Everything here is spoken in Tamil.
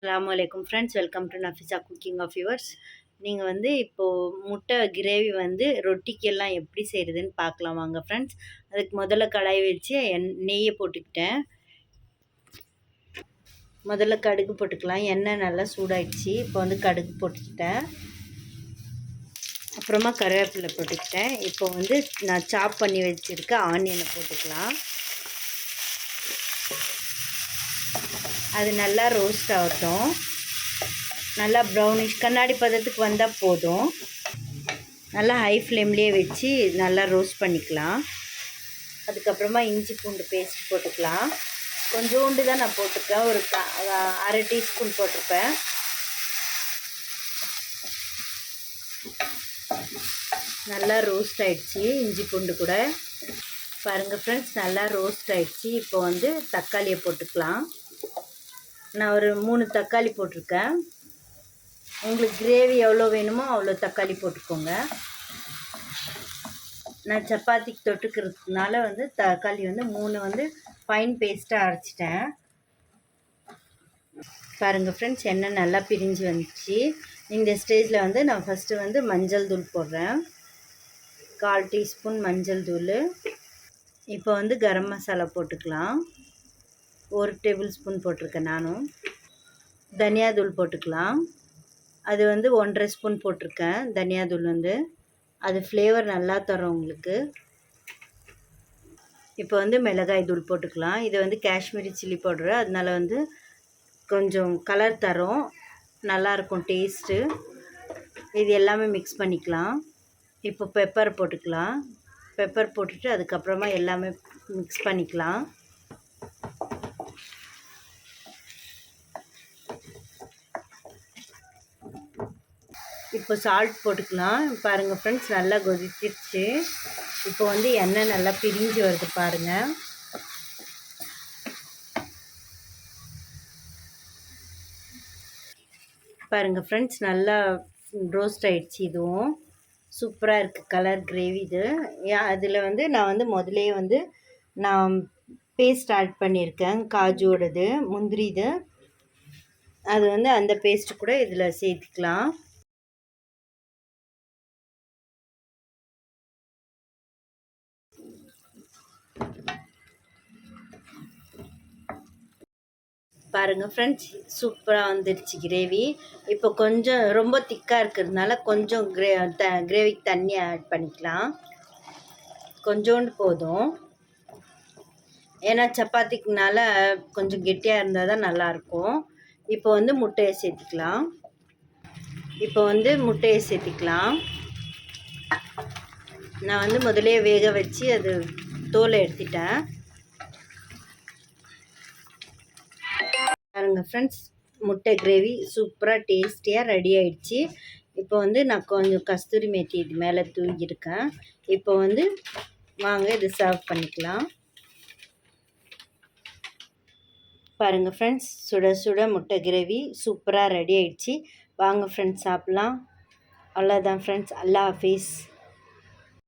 அஸ்ஸலாமு friends, welcome to Nafisa cooking of yours. நீங்கள் இப்போது முட்டை கிரேவி ரொட்டிக்கெல்லாம் எப்படி செய்கிறதுன்னு பார்க்கலாம் வாங்க ஃப்ரெண்ட்ஸ். அதுக்கு முதல்ல கடாய் வச்சு நெய்யை போட்டுக்கிட்டேன். முதல்ல கடுகு போட்டுக்கலாம். எண்ணெய் நல்லா சூடாயிடுச்சு. இப்போ கடுகு போட்டுக்கிட்டேன். அப்புறமா கருவேப்பிலை போட்டுக்கிட்டேன். இப்போ நான் சாப் பண்ணி வச்சுருக்க ஆனியனை போட்டுக்கலாம். அது நல்லா ரோஸ்ட் ஆகட்டும். நல்லா ப்ரௌனிஷ் கண்ணாடி பதத்துக்கு வந்தால் போதும். நல்லா ஹை ஃப்ளேம்லேயே வச்சு நல்லா ரோஸ்ட் பண்ணிக்கலாம். அதுக்கப்புறமா இஞ்சி பூண்டு பேஸ்ட் போட்டுக்கலாம். கொஞ்சோண்டு தான் நான் போட்டிருக்கேன், ஒரு அரை டீஸ்பூன் போட்டிருப்பேன். நல்லா ரோஸ்ட் ஆகிடுச்சி இஞ்சி பூண்டு கூட. பாருங்கள் ஃப்ரெண்ட்ஸ், நல்லா ரோஸ்ட் ஆகிடுச்சி. இப்போ தக்காளியை போட்டுக்கலாம். நான் ஒரு 3 தக்காளி போட்டிருக்கேன். உங்களுக்கு கிரேவி எவ்வளோ வேணுமோ அவ்வளோ தக்காளி போட்டுக்கோங்க. நான் சப்பாத்திக்கு தொட்டுக்கிறதுனால தக்காளி 3 ஃபைன் பேஸ்ட்டாக அரைச்சிட்டேன். பாருங்கள் ஃப்ரெண்ட்ஸ், எண்ணெய் நல்லா பிரிஞ்சு வந்துச்சு. இந்த ஸ்டேஜில் நான் ஃபஸ்ட்டு மஞ்சள் தூள் போடுறேன். 1/4 டீஸ்பூன் மஞ்சள் தூள். இப்போ கரம் மசாலா போட்டுக்கலாம். 1 டேபிள் ஸ்பூன் போட்டிருக்கேன் நானும். தனியாத்தூள் போட்டுக்கலாம். அது 1.5 ஸ்பூன் போட்டிருக்கேன். தனியாத்தூள் அது ஃப்ளேவர் நல்லா தரும் உங்களுக்கு. இப்போ மிளகாய் தூள் போட்டுக்கலாம். இது காஷ்மீரி சில்லி பவுடரு, அதனால கொஞ்சம் கலர் தரும், நல்லாயிருக்கும் டேஸ்ட்டு. இது எல்லாமே மிக்ஸ் பண்ணிக்கலாம். இப்போ பெப்பர் போட்டுக்கலாம். பெப்பர் போட்டுட்டு அதுக்கப்புறமா எல்லாமே மிக்ஸ் பண்ணிக்கலாம். இப்போ சால்ட் போட்டுக்கலாம். பாருங்கள் ஃப்ரெண்ட்ஸ், நல்லா கொதிச்சிருச்சு. இப்போ எண்ணெய் நல்லா பிரிஞ்சு வருது பாருங்கள். பாருங்கள் ஃப்ரெண்ட்ஸ், நல்லா ரோஸ்ட் ஆகிடுச்சு. இதுவும் சூப்பராக இருக்குது கலர் கிரேவி இது. அதில் நான் முதலே நான் பேஸ்ட் ஆட் பண்ணியிருக்கேன். காஜுவோடது, முந்திரிது. அது அந்த பேஸ்ட்டு கூட இதில் சேர்த்துக்கலாம். பாருங்கள் ஃப்ரெண்ட்ஸ், சூப்பராக வந்துடுச்சு கிரேவி. இப்போ கொஞ்சம் ரொம்ப திக்காக இருக்கிறதுனால கொஞ்சம் கிரேவிக்கு தண்ணி ஆட் பண்ணிக்கலாம். கொஞ்சோண்டு போதும். ஏன்னா சப்பாத்திக்குனால கொஞ்சம் கெட்டியாக இருந்தால் தான் நல்லாயிருக்கும். இப்போ முட்டையை சேர்த்துக்கலாம். முட்டையை சேர்த்துக்கலாம். நான் முதலே வேக வச்சு அது தோலை எடுத்துட்டேன். பாருங்கள் ஃப்ரெண்ட்ஸ், முட்டை கிரேவி சூப்பராக டேஸ்டியாக ரெடி ஆகிடுச்சு. இப்போ நான் கொஞ்சம் கஸ்தூரி மேத்தி இது மேலே தூங்கியிருக்கேன். இப்போ வாங்க இது சர்வ் பண்ணிக்கலாம். பாருங்கள் ஃப்ரெண்ட்ஸ், சுட சுட முட்டை கிரேவி சூப்பராக ரெடி ஆகிடுச்சு. வாங்க ஃப்ரெண்ட்ஸ் சாப்பிட்லாம். அவ்வளோதான் ஃப்ரெண்ட்ஸ், அல்லாஹ் ஹாஃபிஸ்.